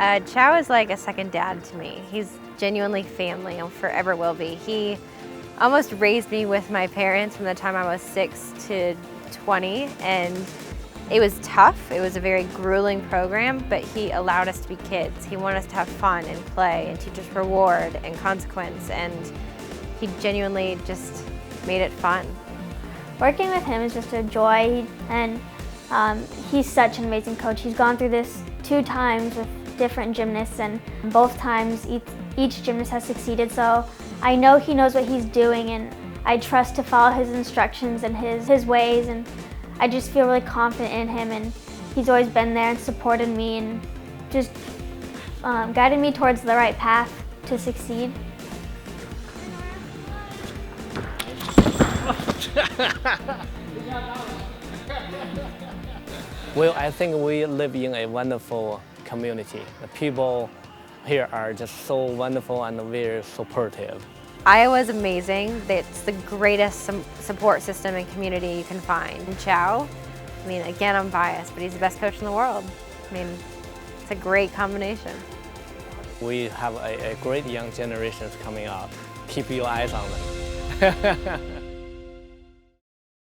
Chow is like a second dad to me. He's genuinely family and forever will be. He almost raised me with my parents from the time I was 6 to 20, and it was tough. It was a very grueling program, but he allowed us to be kids. He wanted us to have fun and play and teach us reward and consequence, and he genuinely just made it fun. Working with him is just a joy, and he's such an amazing coach. He's gone through this 2 times with different gymnasts, and both times each gymnast has succeeded, so I know he knows what he's doing, and I trust to follow his instructions and his ways, and I just feel really confident in him, and he's always been there and supported me and just guided me towards the right path to succeed. Well, I think we live in a wonderful community. The people here are just so wonderful and very supportive. Iowa is amazing. It's the greatest support system and community you can find. And Chow, I mean, again, I'm biased, but he's the best coach in the world. I mean, it's a great combination. We have a great young generations coming up. Keep your eyes on them.